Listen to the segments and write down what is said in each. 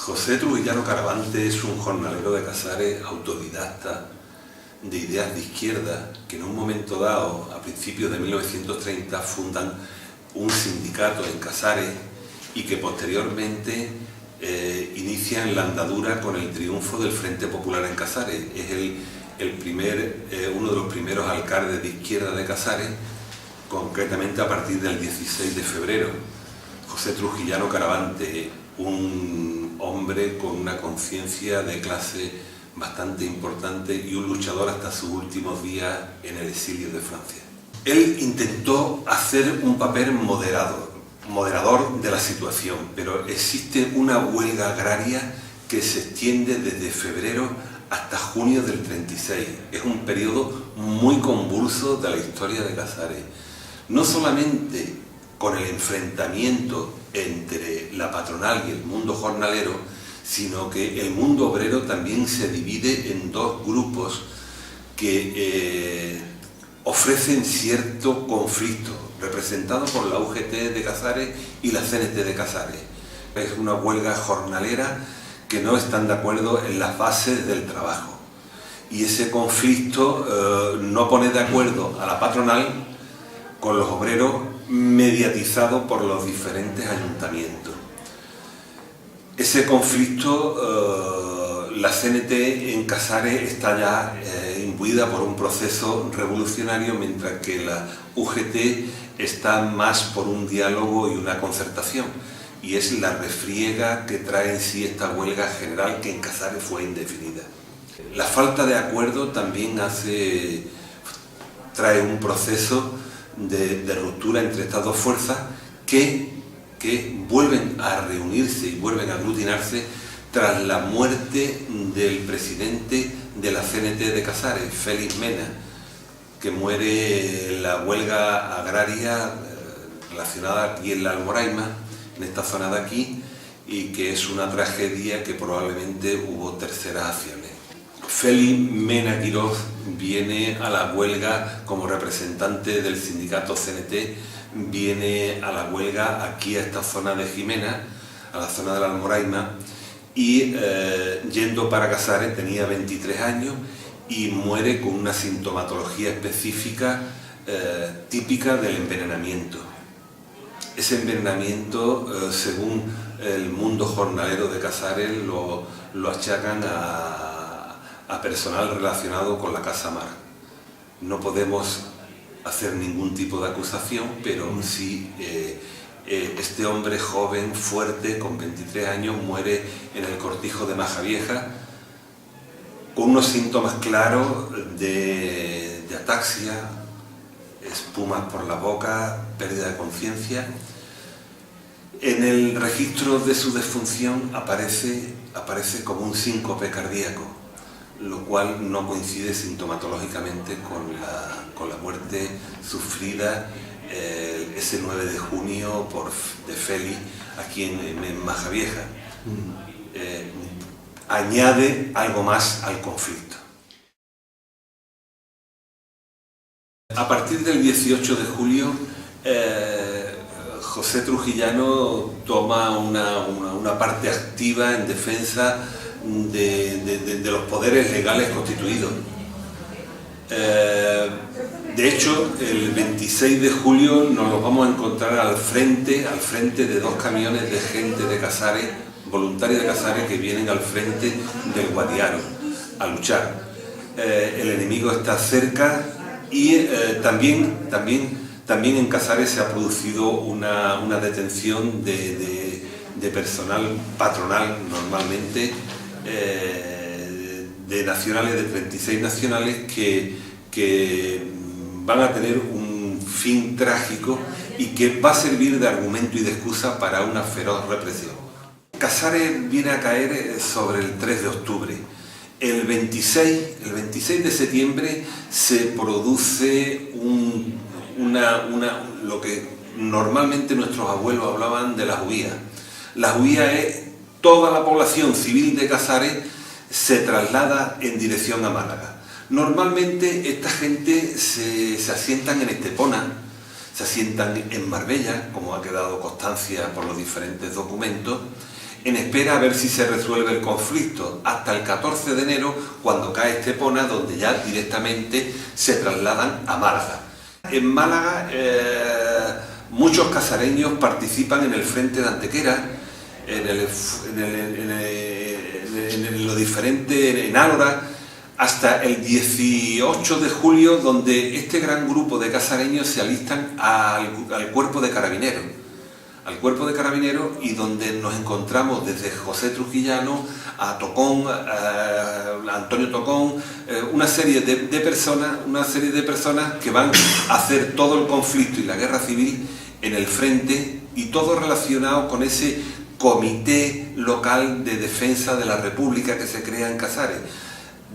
José Trujillano Caravante es un jornalero de Casares autodidacta, de ideas de izquierda, que en un momento dado, a principios de 1930, fundan un sindicato en Casares y que posteriormente inician la andadura con el triunfo del Frente Popular en Casares. Es uno de los primeros alcaldes de izquierda de Casares, concretamente a partir del 16 de febrero. José Trujillano Caravante, un hombre con una conciencia de clase bastante importante y un luchador hasta sus últimos días en el exilio de Francia. Él intentó hacer un papel moderador de la situación, pero existe una huelga agraria que se extiende desde febrero hasta junio del 36. Es un periodo muy convulso de la historia de Casares. No solamente con el enfrentamiento entre la patronal y el mundo jornalero, sino que el mundo obrero también se divide en dos grupos que ofrecen cierto conflicto, representado por la UGT de Casares y la CNT de Casares. Es una huelga jornalera que no están de acuerdo en las bases del trabajo. Y ese conflicto no pone de acuerdo a la patronal con los obreros, mediatizado por los diferentes ayuntamientos. Ese conflicto, la CNT en Casares está ya imbuida por un proceso revolucionario, mientras que la UGT está más por un diálogo y una concertación. Y es la refriega que trae en sí esta huelga general que en Casares fue indefinida. La falta de acuerdo también trae un proceso de ruptura entre estas dos fuerzas que vuelven a reunirse y vuelven a aglutinarse tras la muerte del presidente de la CNT de Casares, Félix Mena, que muere en la huelga agraria relacionada aquí en la Almoraima, en esta zona de aquí, y que es una tragedia que probablemente hubo terceras acciones. Félix Mena Quiroz viene a la huelga como representante del sindicato CNT, viene a la huelga aquí a esta zona de Jimena, a la zona de la Almoraima, y yendo para Casares tenía 23 años y muere con una sintomatología específica típica del envenenamiento. Ese envenenamiento, según el mundo jornalero de Casares, lo achacan a personal relacionado con la Casa Mar. No podemos hacer ningún tipo de acusación, pero sí este hombre joven, fuerte, con 23 años, muere en el cortijo de Majavieja con unos síntomas claros de ataxia, espumas por la boca, pérdida de conciencia. En el registro de su defunción aparece como un síncope cardíaco, lo cual no coincide sintomatológicamente con la muerte sufrida ese 9 de junio de Félix aquí en Majavieja. Añade algo más al conflicto. A partir del 18 de julio, José Trujillano toma una parte activa en defensa de los poderes legales constituidos. De hecho, el 26 de julio nos los vamos a encontrar al frente de dos camiones de gente de Casares, voluntarios de Casares, que vienen al frente del Guadiaro a luchar. El enemigo está cerca y también en Casares se ha producido una detención de personal patronal, normalmente, de nacionales, de 36 nacionales que van a tener un fin trágico y que va a servir de argumento y de excusa para una feroz represión. Casares viene a caer sobre el 3 de octubre. El 26 de septiembre se produce lo que normalmente nuestros abuelos hablaban de las huías. Las huías es toda la población civil de Casares se traslada en dirección a Málaga. Normalmente esta gente se asientan en Estepona, se asientan en Marbella, como ha quedado constancia por los diferentes documentos, en espera a ver si se resuelve el conflicto, hasta el 14 de enero, cuando cae Estepona, donde ya directamente se trasladan a Málaga. En Málaga muchos casareños participan en el frente de Antequera, en lo diferente, en Álora, hasta el 18 de julio, donde este gran grupo de casareños se alistan al cuerpo de carabineros. Y donde nos encontramos desde José Trujillano a Tocón, a Antonio Tocón, una serie de personas que van a hacer todo el conflicto y la guerra civil en el frente, y todo relacionado con ese comité local de defensa de la República que se crea en Casares,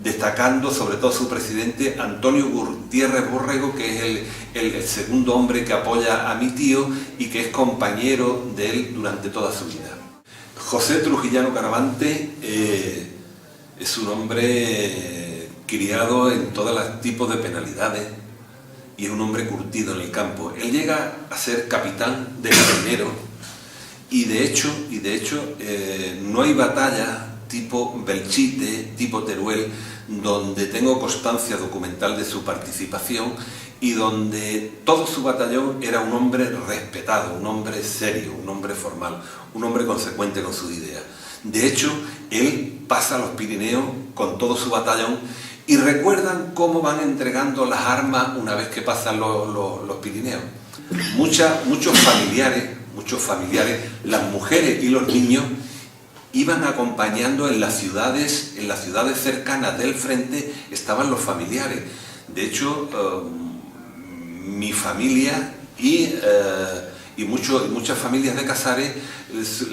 destacando sobre todo su presidente Antonio Gutiérrez Borrego, que es el segundo hombre que apoya a mi tío y que es compañero de él durante toda su vida. José Trujillano Caravante es un hombre criado en todos los tipos de penalidades y es un hombre curtido en el campo. Él llega a ser capitán de carabineros y de hecho no hay batalla tipo Belchite, tipo Teruel, donde tengo constancia documental de su participación y donde todo su batallón era un hombre respetado, un hombre serio, un hombre formal, un hombre consecuente con sus ideas. De hecho, él pasa a los Pirineos con todo su batallón y recuerdan cómo van entregando las armas una vez que pasan los Pirineos. Muchos familiares, las mujeres y los niños iban acompañando en las ciudades cercanas del frente, estaban los familiares. De hecho, mi familia y muchas familias de Casares,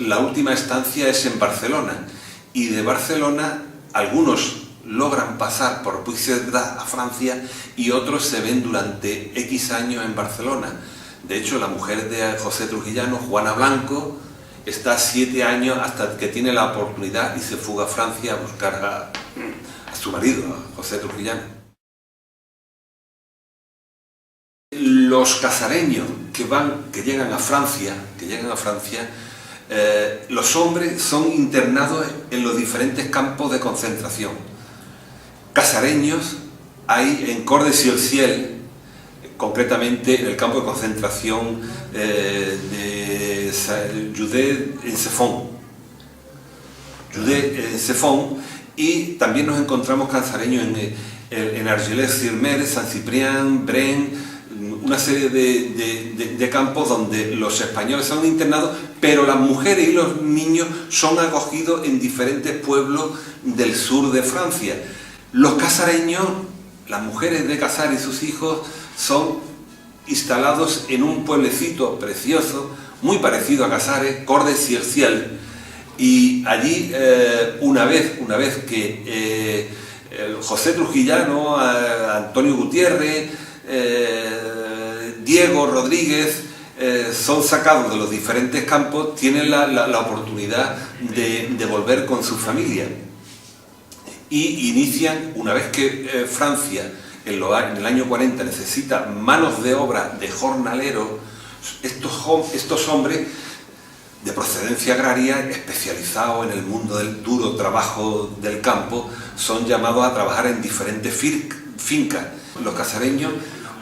la última estancia es en Barcelona. Y de Barcelona, algunos logran pasar por Puigcerdá a Francia y otros se ven durante X años en Barcelona. De hecho, la mujer de José Trujillano, Juana Blanco, está 7 años hasta que tiene la oportunidad y se fuga a Francia a buscar a su marido, a José Trujillano. Los casareños que llegan a Francia, los hombres son internados en los diferentes campos de concentración. Casareños hay en Corde-sur-Ciel, concretamente en el campo de concentración de Judée en Cefón, y también nos encontramos casareños en Argelès-sur-Mer, Saint-Cyprien, Bren, una serie de campos donde los españoles son internados, pero las mujeres y los niños son acogidos en diferentes pueblos del sur de Francia. Los casareños, las mujeres de Casares y sus hijos, son instalados en un pueblecito precioso, muy parecido a Casares, Corde-sur-Ciel, y allí una vez que José Trujillano, Antonio Gutiérrez, Diego Rodríguez son sacados de los diferentes campos, tienen la oportunidad de volver con su familia y inician, una vez que Francia en el año 40 necesita manos de obra de jornaleros, estos hombres de procedencia agraria, especializados en el mundo del duro trabajo del campo, son llamados a trabajar en diferentes fincas. Los casareños,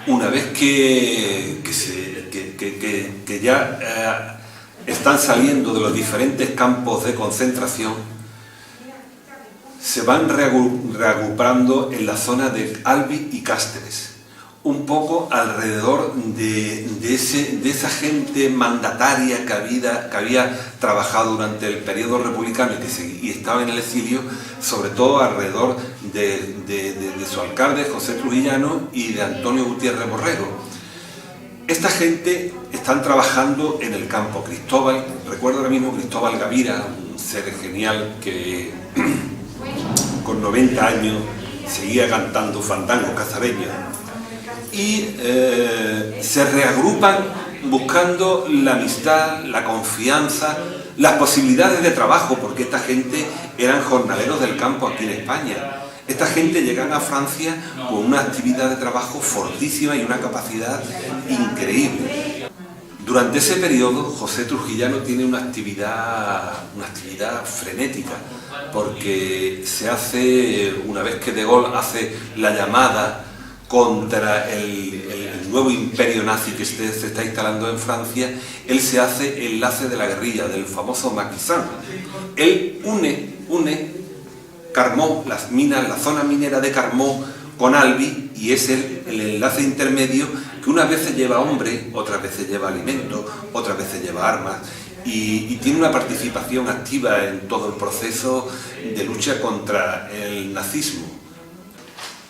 una vez que ya están saliendo de los diferentes campos de concentración, se van reagrupando en la zona de Albi y Cáceres, un poco alrededor de esa gente mandataria que había trabajado durante el periodo republicano y estaba en el exilio, sobre todo alrededor de su alcalde José Trujillano y de Antonio Gutiérrez Borrego. Esta gente están trabajando en el campo. Recuerdo ahora mismo Cristóbal Gavira, un ser genial que con 90 años seguía cantando fandangos casareños, y se reagrupan buscando la amistad, la confianza, las posibilidades de trabajo, porque esta gente eran jornaleros del campo aquí en España. Esta gente llegan a Francia con una actividad de trabajo fortísima y una capacidad increíble. Durante ese periodo, José Trujillano tiene una actividad frenética, porque se hace, una vez que De Gaulle hace la llamada contra el nuevo imperio nazi que se está instalando en Francia, él se hace enlace de la guerrilla, del famoso maquisán. Él une Carmaux, las minas, la zona minera de Carmaux con Albi, y es el enlace intermedio que unas veces lleva hombres, otras veces lleva alimentos, otras veces lleva armas, y tiene una participación activa en todo el proceso de lucha contra el nazismo.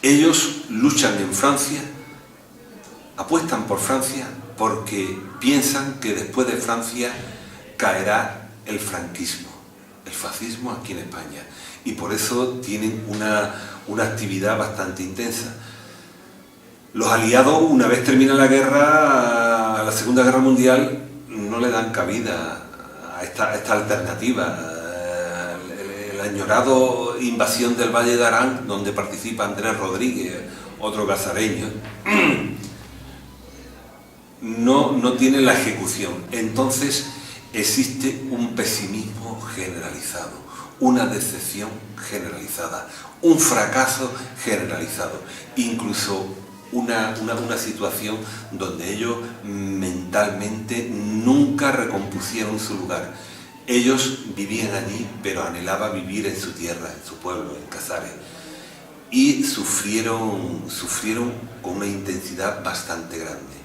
Ellos luchan en Francia, apuestan por Francia, porque piensan que después de Francia caerá el franquismo, el fascismo aquí en España, y por eso tienen una actividad bastante intensa. Los aliados, una vez termina la guerra, la Segunda Guerra Mundial, no le dan cabida a esta alternativa. El añorado invasión del Valle de Arán, donde participa Andrés Rodríguez, otro casareño, no tiene la ejecución. Entonces existe un pesimismo generalizado, una decepción generalizada, un fracaso generalizado, incluso una situación donde ellos mentalmente nunca recompusieron su lugar. Ellos vivían allí, pero anhelaban vivir en su tierra, en su pueblo, en Casares, y sufrieron con una intensidad bastante grande.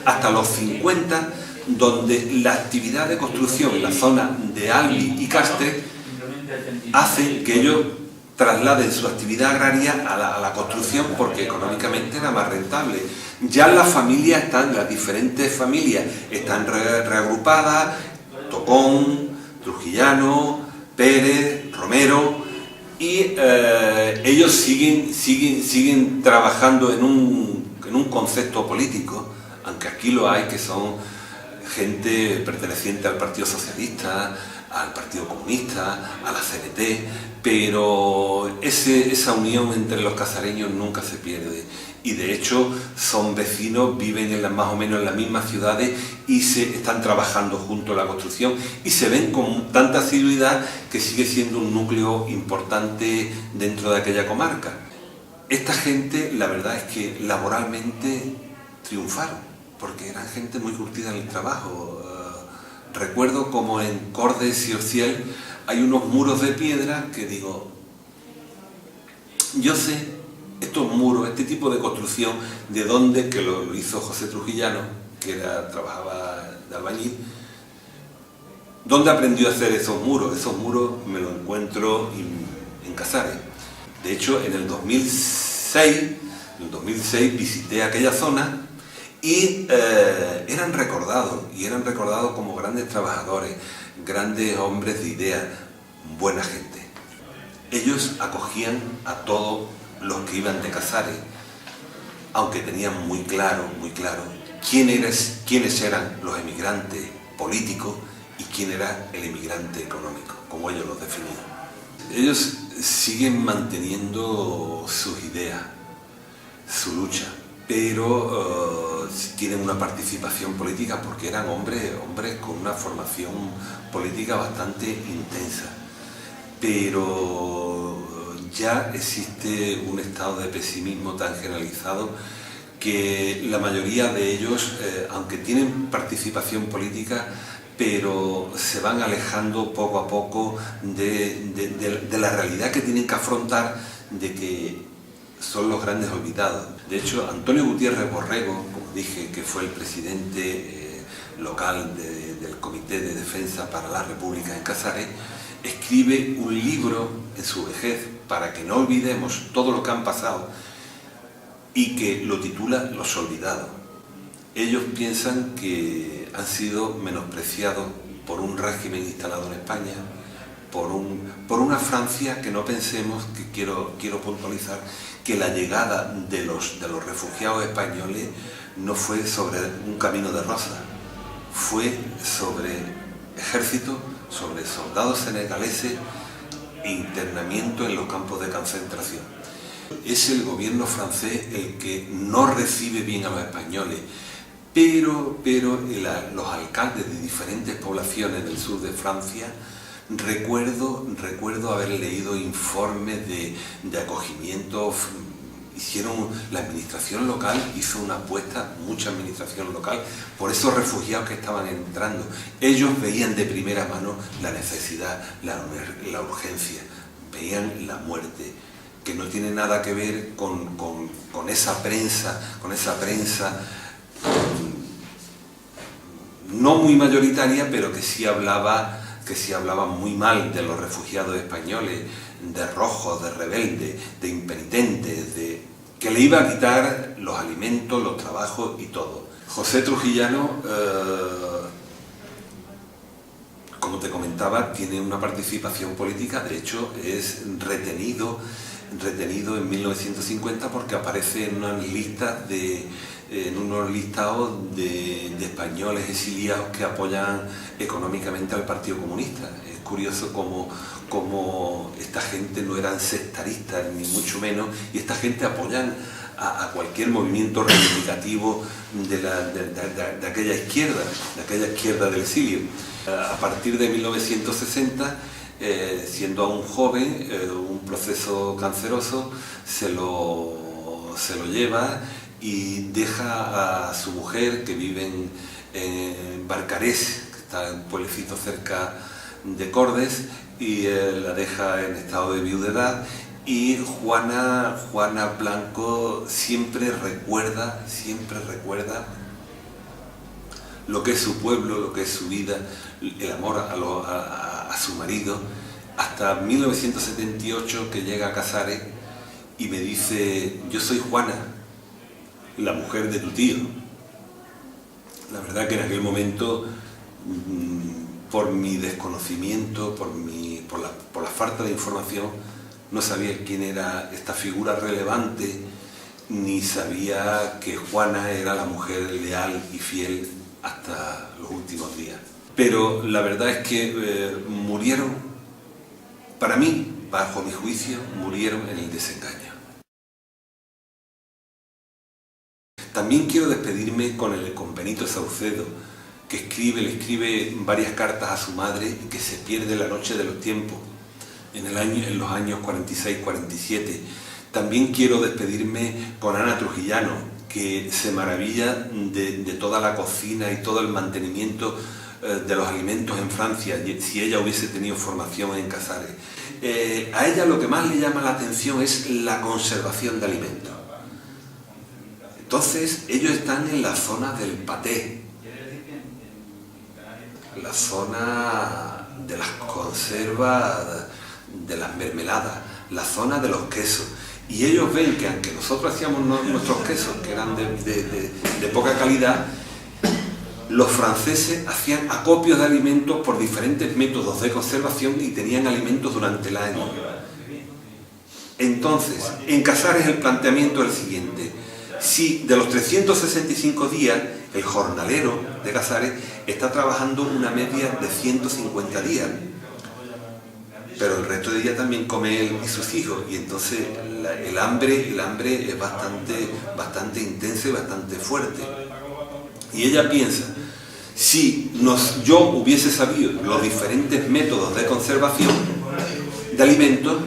Hasta los 50, donde la actividad de construcción en la zona de Albi y Castres hace que ellos trasladen su actividad agraria a la construcción, porque económicamente era más rentable. Ya las familias las diferentes familias están reagrupadas: Tocón, Trujillano, Pérez, Romero, y ellos siguen trabajando en un concepto político, aunque aquí lo hay, que son gente perteneciente al Partido Socialista, al Partido Comunista, a la CNT, pero esa unión entre los casareños nunca se pierde, y de hecho son vecinos, viven más o menos en las mismas ciudades y se están trabajando junto a la construcción, y se ven con tanta asiduidad que sigue siendo un núcleo importante dentro de aquella comarca. Esta gente, la verdad es que laboralmente triunfaron, porque eran gente muy curtida en el trabajo. Recuerdo como en Cordes y Orciel hay unos muros de piedra que digo, yo sé estos muros, este tipo de construcción, de dónde, que lo hizo José Trujillano, que trabajaba de albañil, dónde aprendió a hacer esos muros. Esos muros me los encuentro en Casares. De hecho, en el 2006 visité aquella zona, y eran recordados como grandes trabajadores, grandes hombres de ideas, buena gente. Ellos acogían a todos los que iban de Casares, aunque tenían muy claro quiénes eran los emigrantes políticos y quién era el emigrante económico, como ellos los definían. Ellos siguen manteniendo sus ideas, su lucha, pero tienen una participación política porque eran hombres con una formación política bastante intensa. Pero ya existe un estado de pesimismo tan generalizado que la mayoría de ellos, aunque tienen participación política, pero se van alejando poco a poco de la realidad que tienen que afrontar, de que son los grandes olvidados. De hecho, Antonio Gutiérrez Borrego, como dije, que fue el presidente local del Comité de Defensa para la República en Casares, escribe un libro en su vejez para que no olvidemos todo lo que han pasado, y que lo titula Los Olvidados. Ellos piensan que han sido menospreciados por un régimen instalado en España, por una Francia que no pensemos, que quiero puntualizar, que la llegada de los refugiados españoles no fue sobre un camino de rosas, fue sobre ejército, sobre soldados senegaleses e internamiento en los campos de concentración. Es el gobierno francés el que no recibe bien a los españoles, pero los alcaldes de diferentes poblaciones del sur de Francia, recuerdo haber leído informes de acogimiento. La administración local hizo una apuesta, mucha administración local, por esos refugiados que estaban entrando. Ellos veían de primera mano la necesidad, la urgencia, veían la muerte, que no tiene nada que ver con esa prensa no muy mayoritaria, pero que sí hablaba muy mal de los refugiados españoles, de rojos, de rebeldes, de impenitentes, que le iba a quitar los alimentos, los trabajos y todo. José Trujillano, como te comentaba, tiene una participación política. De hecho es retenido en 1950 porque aparece en unos listados de españoles exiliados que apoyan económicamente al Partido Comunista. Es curioso cómo esta gente no eran sectaristas, ni mucho menos, y esta gente apoyan a cualquier movimiento reivindicativo de aquella izquierda del exilio. A partir de 1960, siendo aún joven, un proceso canceroso se lo lleva y deja a su mujer, que vive en Barcarés, que está en un pueblecito cerca de Cordes, y la deja en estado de viudedad. Y Juana Blanco siempre recuerda lo que es su pueblo, lo que es su vida, el amor a su marido, hasta 1978, que llega a Casares y me dice: yo soy Juana, la mujer de tu tío. La verdad que en aquel momento, por mi desconocimiento, por la falta de información, no sabía quién era esta figura relevante, ni sabía que Juana era la mujer leal y fiel hasta los últimos días. Pero la verdad es que murieron, para mí, bajo mi juicio, murieron en el desengaño. También quiero despedirme con Benito Saucedo, que le escribe varias cartas a su madre y que se pierde la noche de los tiempos, en los años 46-47. También quiero despedirme con Ana Trujillano, que se maravilla de toda la cocina y todo el mantenimiento de los alimentos en Francia, si ella hubiese tenido formación en Casares. A ella lo que más le llama la atención es la conservación de alimentos. Entonces, ellos están en la zona del paté, la zona de las conservas, de las mermeladas, la zona de los quesos. Y ellos ven que aunque nosotros hacíamos nuestros quesos, que eran de poca calidad, los franceses hacían acopios de alimentos por diferentes métodos de conservación y tenían alimentos durante el año. Entonces, en Casares el planteamiento es el siguiente: si de los 365 días el jornalero de Casares está trabajando una media de 150 días, pero el resto de días también come él y sus hijos, y entonces el hambre es bastante intensa y bastante fuerte. Y ella piensa: si yo hubiese sabido los diferentes métodos de conservación de alimentos,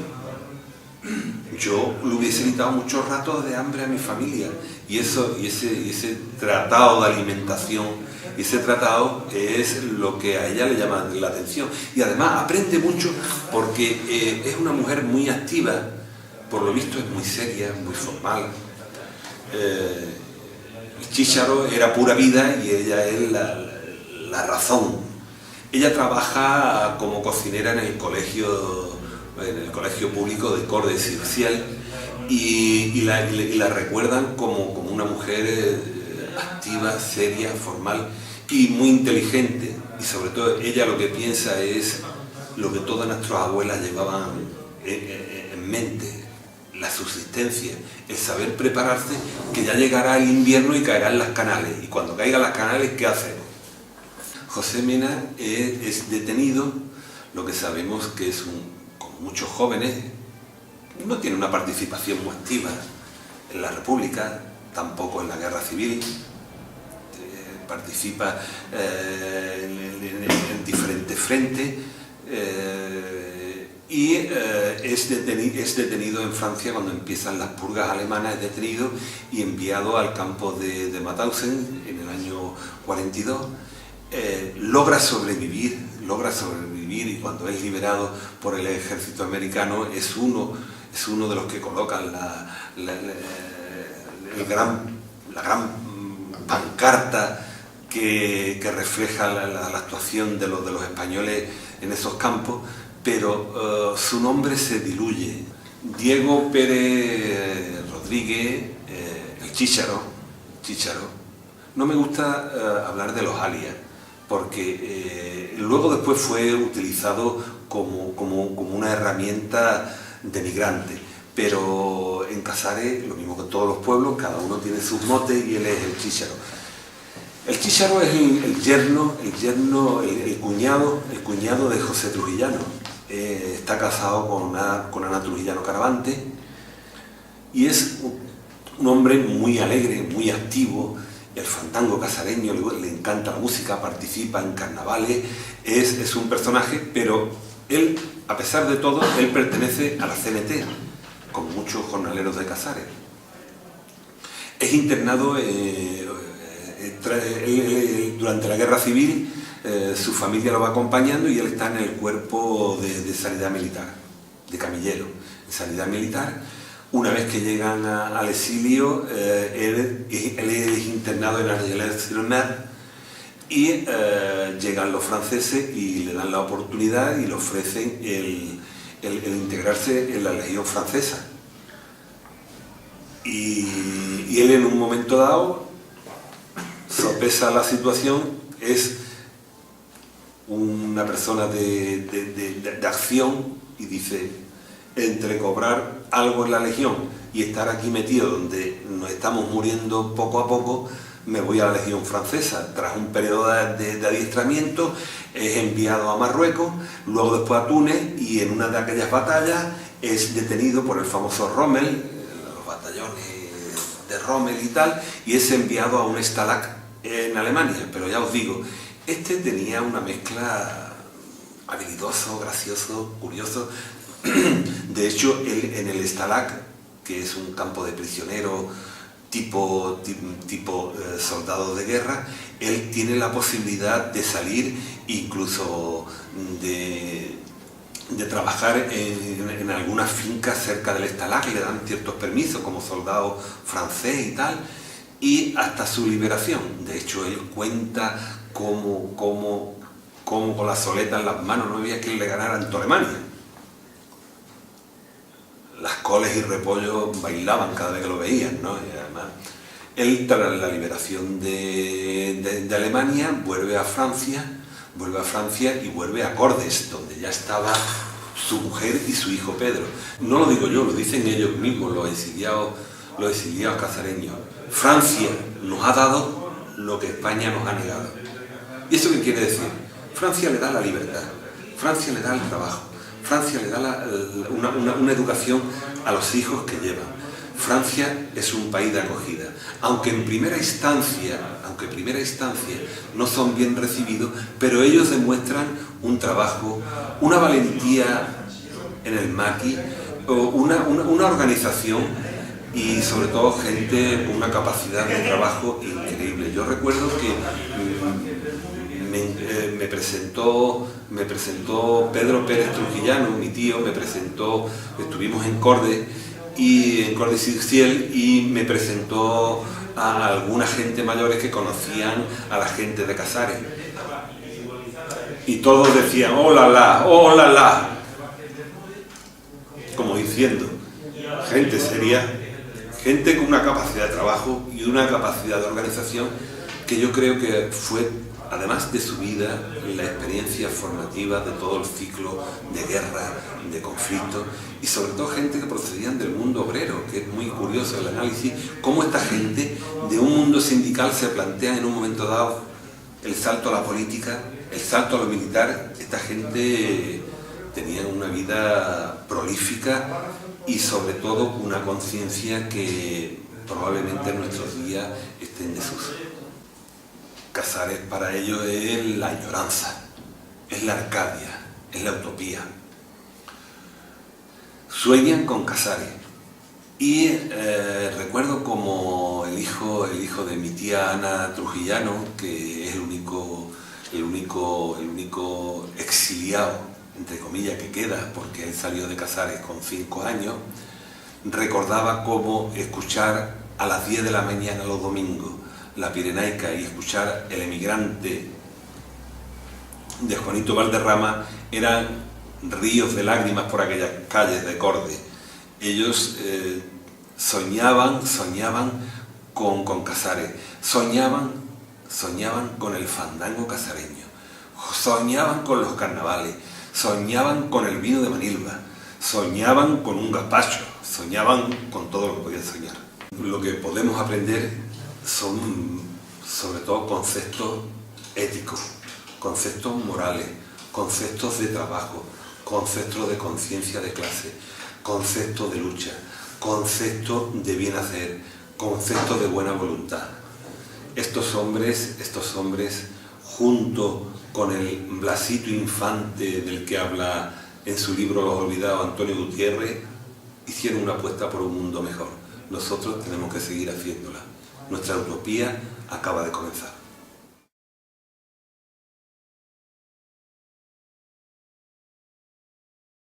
yo le hubiese evitado muchos ratos de hambre a mi familia. Y ese tratado de alimentación, ese tratado es lo que a ella le llama la atención. Y además aprende mucho porque es una mujer muy activa, por lo visto es muy seria, muy formal. El chícharo era pura vida y ella es la razón. Ella trabaja como cocinera en el colegio público de Cordes y Uciel, y la recuerdan como una mujer activa, seria, formal y muy inteligente. Y sobre todo ella lo que piensa es lo que todas nuestras abuelas llevaban en mente: la subsistencia, el saber prepararse, que ya llegará el invierno y caerán las canales, y cuando caigan las canales, ¿qué hacemos? José Mena es detenido, lo que sabemos que es como muchos jóvenes, no tiene una participación muy activa en la República, tampoco en la Guerra Civil. Participa en diferentes frentes y es detenido en Francia cuando empiezan las purgas alemanas, es detenido y enviado al campo de Mauthausen en el año 42. Logra sobrevivir y cuando es liberado por el ejército americano es uno de los que colocan la gran pancarta que refleja la actuación de los españoles en esos campos, pero su nombre se diluye. Diego Pérez Rodríguez, el Chícharo, no me gusta hablar de los alias, porque luego después fue utilizado como una herramienta denigrante, pero en Casares, lo mismo que en todos los pueblos, cada uno tiene sus motes y él es el Chícharo. El Chícharo es el cuñado de José Trujillano. Está casado con Ana Trujillano Caravante y es un hombre muy alegre, muy activo. El fandango casareño, le encanta la música, participa en carnavales, es un personaje, pero él, a pesar de todo, él pertenece a la CNT, como muchos jornaleros de Casares. Es internado durante la Guerra Civil, su familia lo va acompañando y él está en el cuerpo de sanidad militar, de camillero, de sanidad militar. Una vez que llegan al exilio, él es internado en Argelès-sur-Mer y llegan los franceses y le dan la oportunidad y le ofrecen el integrarse en la Legión Francesa. Y él en un momento dado sopesa la situación, es una persona de acción y dice, entre cobrar algo en la Legión y estar aquí metido donde nos estamos muriendo poco a poco, me voy a la Legión Francesa. Tras un periodo de adiestramiento es enviado a Marruecos, luego después a Túnez y en una de aquellas batallas es detenido por el famoso Rommel, los batallones de Rommel y tal, y es enviado a un Stalag en Alemania. Pero ya os digo, este tenía una mezcla habilidoso, gracioso, curioso. De hecho, en el Stalag, que es un campo de prisioneros tipo soldado de guerra, él tiene la posibilidad de salir, incluso de trabajar en algunas fincas cerca del Stalag, le dan ciertos permisos como soldado francés y tal, y hasta su liberación. De hecho, él cuenta cómo con la soleta en las manos no había quien le ganara en toda Alemania. Las coles y repollos bailaban cada vez que lo veían, ¿no? Y además, él tras la liberación de Alemania vuelve a Francia y vuelve a Cordes, donde ya estaba su mujer y su hijo Pedro. No lo digo yo, lo dicen ellos mismos, los exiliados casareños. Francia nos ha dado lo que España nos ha negado. ¿Y eso qué quiere decir? Francia le da la libertad, Francia le da el trabajo, Francia le da una educación a los hijos que llevan. Francia es un país de acogida, aunque en primera instancia no son bien recibidos, pero ellos demuestran un trabajo, una valentía en el maquis, una organización y sobre todo gente con una capacidad de trabajo increíble. Yo recuerdo que me presentó Pedro Pérez Trujillano, mi tío, estuvimos en Cordes y me presentó a alguna gente mayores que conocían a la gente de Casares. Y todos decían, ¡hola la! ¡Hola la! Como diciendo, gente seria, gente con una capacidad de trabajo y una capacidad de organización que yo creo que fue, además de su vida, la experiencia formativa de todo el ciclo de guerra, de conflicto, y sobre todo gente que procedían del mundo obrero, que es muy curioso el análisis, cómo esta gente de un mundo sindical se plantea en un momento dado el salto a la política, el salto a lo militar. Esta gente tenían una vida prolífica y sobre todo una conciencia que probablemente en nuestros días esté en desuso. Casares para ellos es la añoranza, es la Arcadia, es la utopía. Sueñan con Casares. Y recuerdo como el hijo de mi tía Ana Trujillano, que es el único exiliado, entre comillas, que queda, porque él salió de Casares con 5 años, recordaba cómo escuchar a las 10 de la mañana los domingos la Pirenaica y escuchar El emigrante de Juanito Valderrama eran ríos de lágrimas por aquellas calles de Corde. Ellos soñaban con Casares, soñaban con el fandango casareño, soñaban con los carnavales, soñaban con el vino de Manilva, soñaban con un gazpacho, soñaban con todo lo que podían soñar. Lo que podemos aprender son sobre todo conceptos éticos, conceptos morales, conceptos de trabajo, conceptos de conciencia de clase, conceptos de lucha, conceptos de bien hacer, conceptos de buena voluntad. Estos hombres, junto con el Blasito Infante del que habla en su libro Los Olvidados Antonio Gutiérrez, hicieron una apuesta por un mundo mejor. Nosotros tenemos que seguir haciéndola. Nuestra utopía acaba de comenzar.